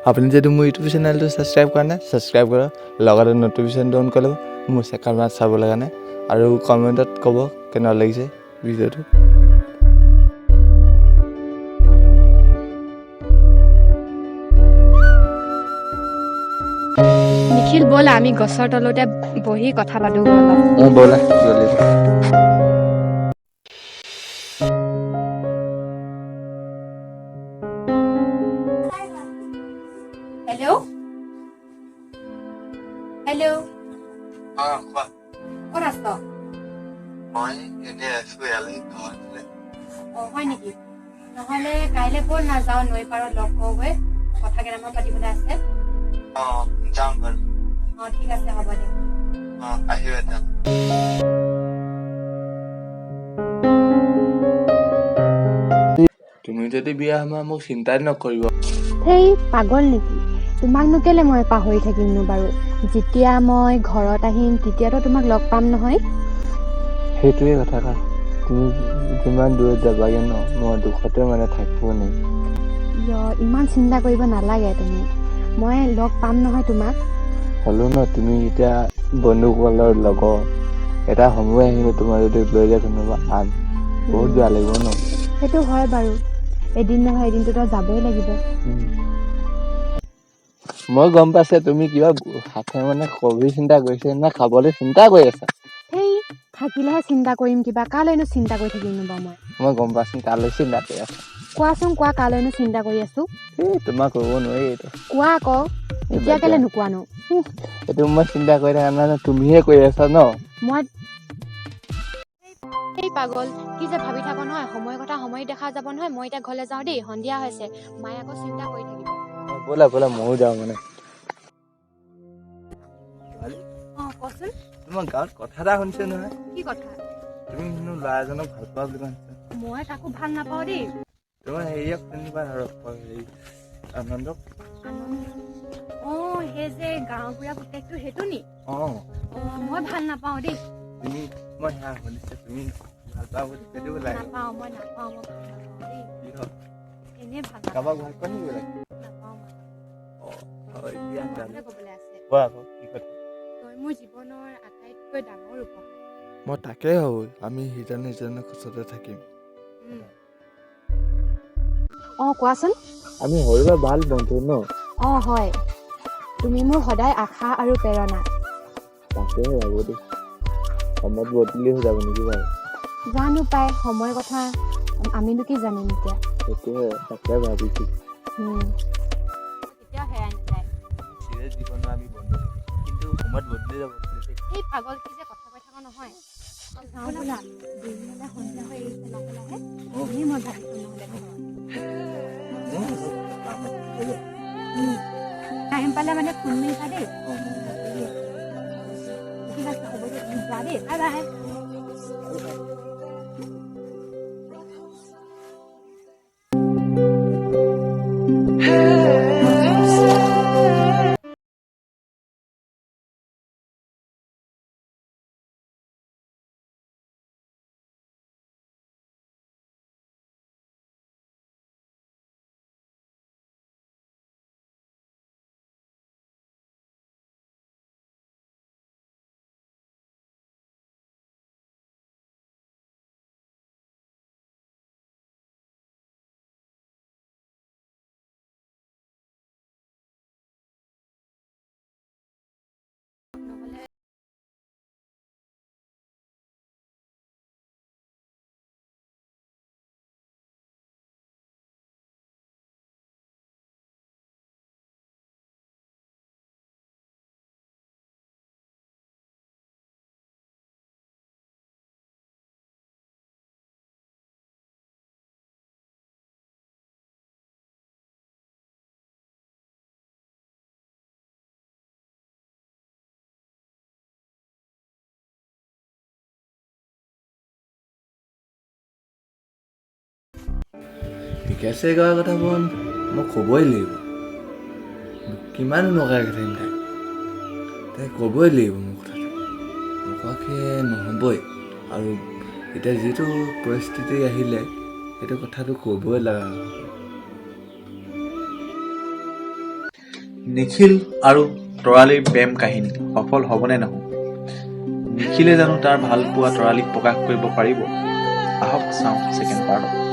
আপুনি যদি মোৰ ইউটিউব চেনেলটো ছাবস্ক্ৰাইব কৰা নাই ছাবস্ক্ৰাইব কৰক লগতে ন'টিফিকেশ্যনটো অন কৰি ল'ব মোৰ ছেকেণ্ড পাৰ্ট চাবলৈ কাৰণে আৰু কমেণ্টত ক'ব কেনেকুৱা লাগিছে ভিডিঅ'টো। নিখিল ব'লা আমি গছৰ তলতে বহি কথা পাতো অলপ। ব'লা জল্দি। হেল্ল' হেল্ল' কোৱা। ক'ত আছ? মই এনেই আছো ইয়ালৈ ঘৰতে। হয় নেকি? নহ'লে কাইলৈ ব'ল নাযাওঁ নৈ পাৰত লগ কৰোঁগৈ কথা কেইটামান পাতিবলৈ আছে। যাম বাৰু। ঠিক আছে হ'ব দে। আহিবা যাম। তুমি যদি বিয়া হোৱা মোক চিন্তাই নকৰিব। সেই পাগল নেকি? তোমাকনো কেলে মই পাহৰি থাকিমনো বাৰু? যেতিয়া মই ঘৰত আহিম তেতিয়াতো তোমাক লগ পাম নহয়। সেইটোৱে কথা কা তুমি যিমান দূৰত যাবাগে ন মই দুখতে থাকিব নোৱাৰিম। ইমান চিন্তা কৰিব নালাগে তুমি, মই লগ পাম নহয় তোমাক। হ'লেও ন তুমি এতিয়া বন্ধুসকলৰ লগৰ এটা সময় আহিব তোমাৰ যদি লৈ যায় কোনোবা আন বহুত বেয়া লাগিব ন। সেইটো হয় বাৰু, এদিন নহয় এদিনটোতো যাবই লাগিব। মই গম পাইছে তুমি কিবা হাতে কবি চিন্তা কৰিছে নে খাবলৈ চিন্তা কৰি আছা। সেই থাকিলেহে চিন্তা কৰিম কিবা, কালৈনো চিন্তা কৰি থাকিম বাৰু মই গম পাইছো তালৈ চিন্তা কৰি আছা। কোৱাচোন কোৱা কালৈনো চিন্তা কৰি আছো। তোমাক ক'ব নোৱাৰি এইটো। কোৱা আকৌ এতিয়া কেলে নোকোৱানো? এইটো মই চিন্তা কৰি থকা নাই তুমিহে কৰি আছা ন। মই এই পাগল কি যে ভাবি থাক নহয়, সময়ৰ কথা সময় দেখা যাব নহয়। মই এতিয়া ঘৰলৈ যাওঁ দেই, সন্ধিয়া হৈছে, মায়ে আকৌ চিন্তা কৰি থাকিব। ব'লা ব'লা ময়ো যাওঁ কচোন। তোমাৰ গাঁৱত কথা এটা শুনিছে নহয়। কি কথা? তুমি হেনো ল'ৰা এজনক ভাল পোৱা বুলি শুনিছা। মই তাকো ভাল নাপাওঁ দেই। তোমাৰ হেৰিয়ক চিনিবা আনন্দক। সেই যে গাঁওবুঢ়া পুতেকটো সেইটো নি? মই ভাল নাপাওঁ দেই। মই শুনিছো তুমি ভাল পাওঁ বুলি সেইটো লাগে। নাপাওঁ মই ভাল নাপাওঁ দেই। এনেই ভাল কাৰোবাক ভাল পোৱা নেকি? নাপাওঁ মই। হয় দিয়া ক'বলৈ আছে। কোৱা আকৌ কি কথা? তই মোৰ জীৱনৰ আটাইতকৈ ডাঙৰ উপহাৰ। মই তাকেই ভাবো আমি সিজনে সিজনৰ কোচতে থাকিম। কোৱাচোন। আমি সৰুৰে ভাল বন্ধু ন। হয়, তুমি মোৰ সদায় আশা আৰু প্ৰেৰণা। তাকেহে ভাবো দেই, সময়ত বদলি হৈ যাব নেকি বাৰু? জানো পাই সময়ৰ কথা আমিনো কি জানিম এতিয়া। সেইটোৱে তাকে ভাবিছো। কেতিয়াও হেৰাই নাযায়। জীৱনত আমি বন্ধু কিন্তু সময়ত বদলি যাব। সেই পাগল কি যে কথা কৈ থাক নহয়। ব'লা দুইজনলৈ সন্ধিয়া হৈ আহিছে লাহে লাহে। মই ভাবিছো নহ'লে টাইম পালে ফোন মাৰিবা দেই। ঠিক আছে হ'ব দিয়া, তুমি যোৱা দেই, বাই বাই। ঠিক আছে কোৱা কথা বল, মই ক'বই লাগিব। কিমান নকাই থাকিম তাই ক'বই লাগিব মোৰ কথাটো। নোকোৱাকৈ নহ'বই। আৰু এতিয়া যিটো পৰিস্থিতি আহিলে সেইটো কথাটো ক'বই লগা। নিখিল আৰু তৰালীৰ প্ৰেম কাহিনী সফল হ'বনে নহয়? নিখিলে জানো তাৰ ভাল পোৱা তৰালীক প্ৰকাশ কৰিব পাৰিব? আহক চাওঁ ছেকেণ্ড পাৰ্টত।